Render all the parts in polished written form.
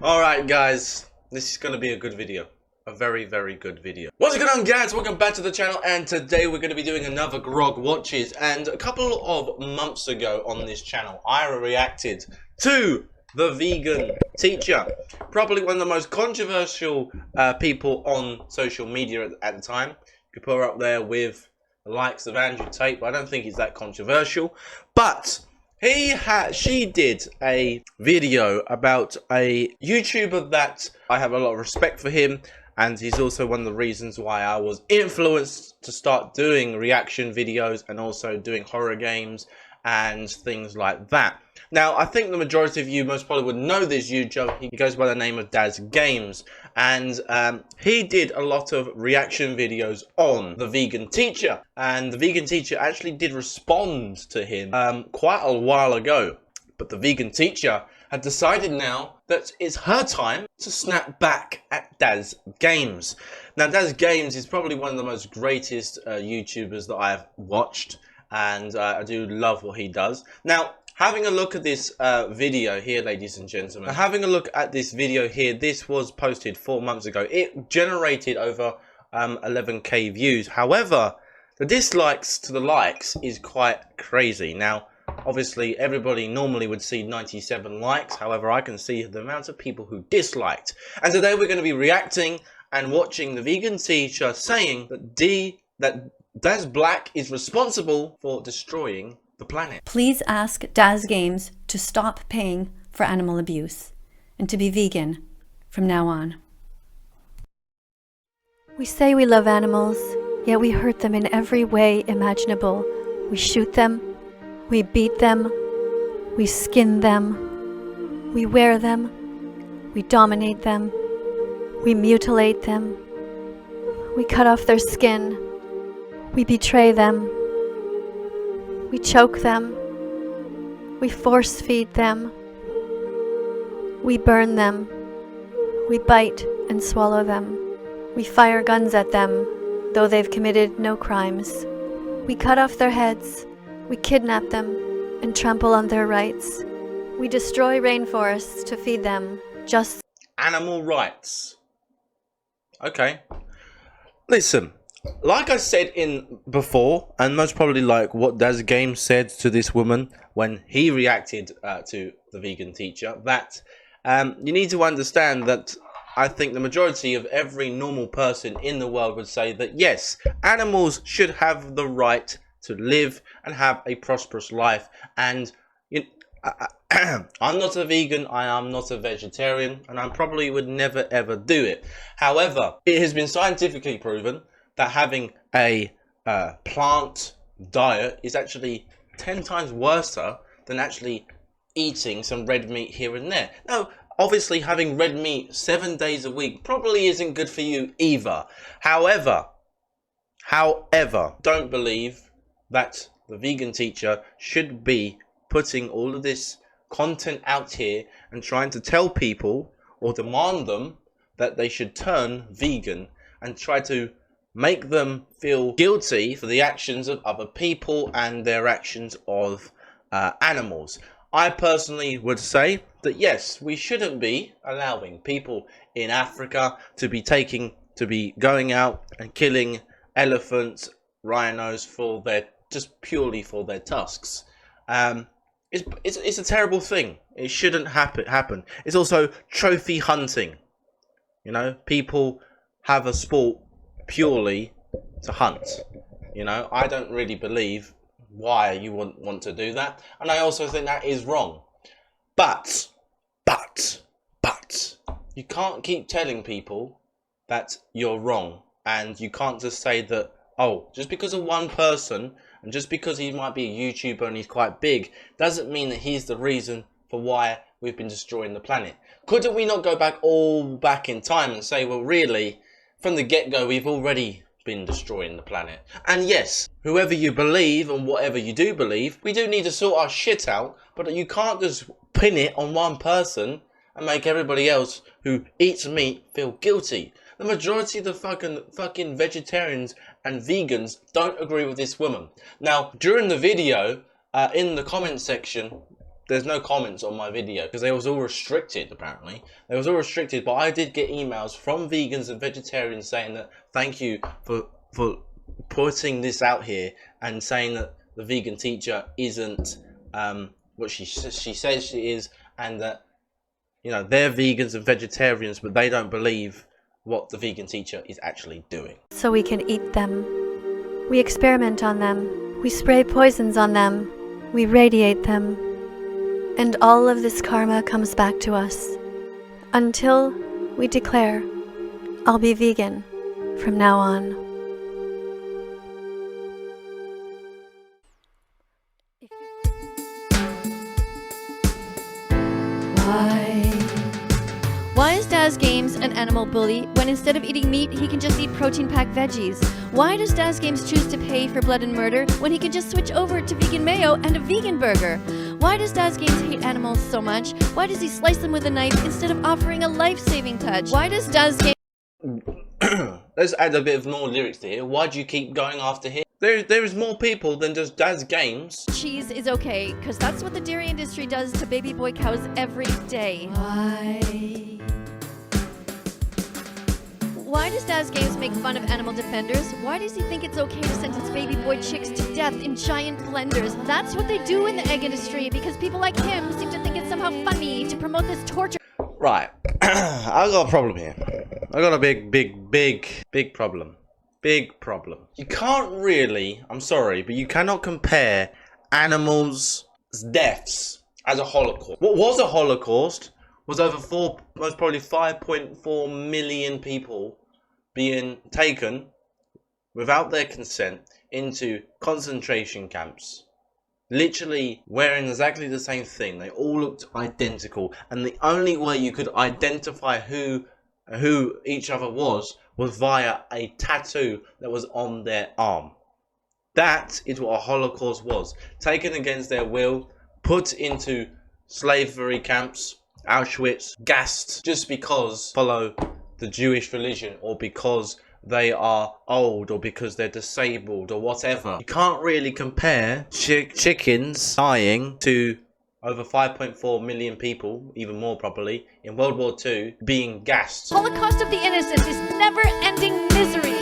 Alright guys, this is going to be a good video. A very, very good video. What's going on guys? Welcome back to the channel, and today we're going to be doing another Grog Watches. And a couple of months ago on this channel, I reacted to the vegan teacher. Probably one of the most controversial people on social media at the time. You could put her up there with the likes of Andrew Tate, but I don't think it's that controversial. But she did a video about a YouTuber that I have a lot of respect for him, and he's also one of the reasons why I was influenced to start doing reaction videos and also doing horror games and things like that. Now, I think the majority of you most probably would know this YouTuber. He goes by the name of Daz Games, and he did a lot of reaction videos on the vegan teacher, and the vegan teacher actually did respond to him quite a while ago. But the vegan teacher had decided now that it's her time to snap back at Daz Games. Now, Daz Games is probably one of the most greatest YouTubers that I have watched, and I do love what he does. Now, having a look at this video here, ladies and gentlemen, having a look at this video here, this was posted 4 months ago. It generated over 11k views. However, the dislikes to the likes is quite crazy. Now, obviously, everybody normally would see 97 likes. However, I can see the amount of people who disliked. And today we're going to be reacting and watching the vegan teacher saying that Daz Black is responsible for destroying the planet. Please ask Daz Games to stop paying for animal abuse and to be vegan from now on. We say we love animals, yet we hurt them in every way imaginable. We shoot them, we beat them, we skin them, we wear them, we dominate them, we mutilate them, we cut off their skin, we betray them, we choke them, we force feed them, we burn them, we bite and swallow them, we fire guns at them, though they've committed no crimes. We cut off their heads, we kidnap them and trample on their rights. We destroy rainforests to feed them, just animal rights. Okay. Listen. Like I said before, and most probably like what Daz Games said to this woman when he reacted to the vegan teacher, that you need to understand that I think the majority of every normal person in the world would say that yes, animals should have the right to live and have a prosperous life. And I'm not a vegan, I am not a vegetarian, and I probably would never ever do it. However, it has been scientifically proven that having a plant diet is actually 10 times worse than actually eating some red meat here and there. Now, obviously having red meat 7 days a week probably isn't good for you either. However, don't believe that the vegan teacher should be putting all of this content out here and trying to tell people or demand them that they should turn vegan and try to make them feel guilty for the actions of other people and their actions of animals. I personally would say that yes, we shouldn't be allowing people in Africa to be going out and killing elephants, rhinos just purely for their tusks. It's a terrible thing. It shouldn't happen. It's also trophy hunting. You know, people have a sport purely to hunt. You know, I don't really believe why you wouldn't want to do that, and I also think that is wrong. But you can't keep telling people that you're wrong, and you can't just say that, oh, just because of one person and just because he might be a YouTuber and he's quite big doesn't mean that he's the reason for why we've been destroying the planet. Couldn't we not go back in time and say, well, really, from the get-go, we've already been destroying the planet? And yes, whoever you believe and whatever you do believe, we do need to sort our shit out, but you can't just pin it on one person and make everybody else who eats meat feel guilty. The majority of the fucking vegetarians and vegans don't agree with this woman. Now, during the video, in the comment section, there's no comments on my video because they was all restricted. Apparently they was all restricted, but I did get emails from vegans and vegetarians saying that thank you for putting this out here and saying that the vegan teacher isn't what she says she is, and that, you know, they're vegans and vegetarians but they don't believe what the vegan teacher is actually doing. So we can eat them. We experiment on them. We spray poisons on them. We radiate them. And all of this karma comes back to us. Until we declare, I'll be vegan from now on. Why is Daz Games an animal bully when instead of eating meat, he can just eat protein-packed veggies? Why does Daz Games choose to pay for blood and murder when he can just switch over to vegan mayo and a vegan burger? Why does Daz Games hate animals so much? Why does he slice them with a knife instead of offering a life-saving touch? Why does Daz Games... Let's add a bit of more lyrics to here. Why do you keep going after him? There is more people than just Daz Games. Cheese is okay, because that's what the dairy industry does to baby boy cows every day. Why does Daz Games make fun of animal defenders? Why does he think it's okay to sentence baby boy chicks to death in giant blenders? That's what they do in the egg industry, because people like him seem to think it's somehow funny to promote this torture. Right, I got a problem here. I got a big problem. Big problem. You can't really, I'm sorry, but you cannot compare animals' deaths as a holocaust. What was a holocaust was was probably 5.4 million people being taken without their consent into concentration camps, literally wearing exactly the same thing. They all looked identical, and the only way you could identify who each other was via a tattoo that was on their arm. That is what a holocaust was. Taken against their will, put into slavery camps, Auschwitz, gassed just because follow the Jewish religion, or because they are old, or because they're disabled, or whatever. You can't really compare chickens dying to over 5.4 million people, even more probably, in World War II, being gassed. Holocaust of the innocent is never-ending misery.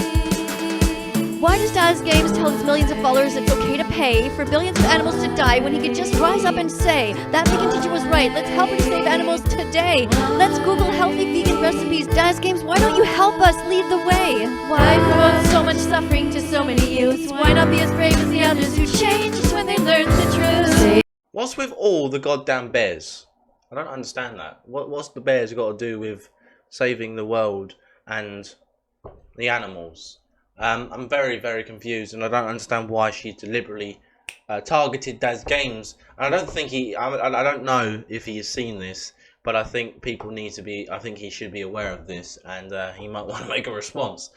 Why does Daz Games tell his millions of followers it's okay to pay for billions of animals to die when he could just rise up and say, that vegan teacher was right, let's help him save animals today. Let's Google healthy vegan recipes. Daz Games, why don't you help us lead the way? Why promote so much suffering to so many youths? Why not be as brave as the others who changed when they learned the truth? What's with all the goddamn bears? I don't understand that. What's the bears got to do with saving the world and the animals? I'm very confused, and I don't understand why she deliberately targeted Daz Games. And I don't think I don't know if he has seen this, but I think people need to be. I think he should be aware of this, and he might want to make a response.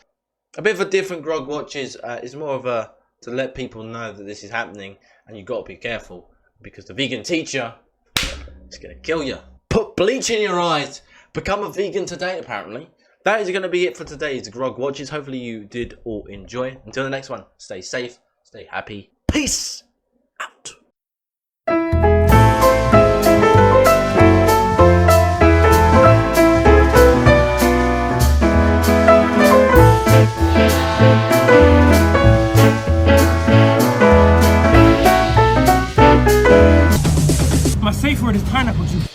A bit of a different Grog Watches is more of a to let people know that this is happening, and you've got to be careful. Because the vegan teacher is going to kill you. Put bleach in your eyes. Become a vegan today, apparently. That is going to be it for today's Grog Watches. Hopefully you did all enjoy. Until the next one, stay safe, stay happy. Peace out. My safe word is pineapple juice.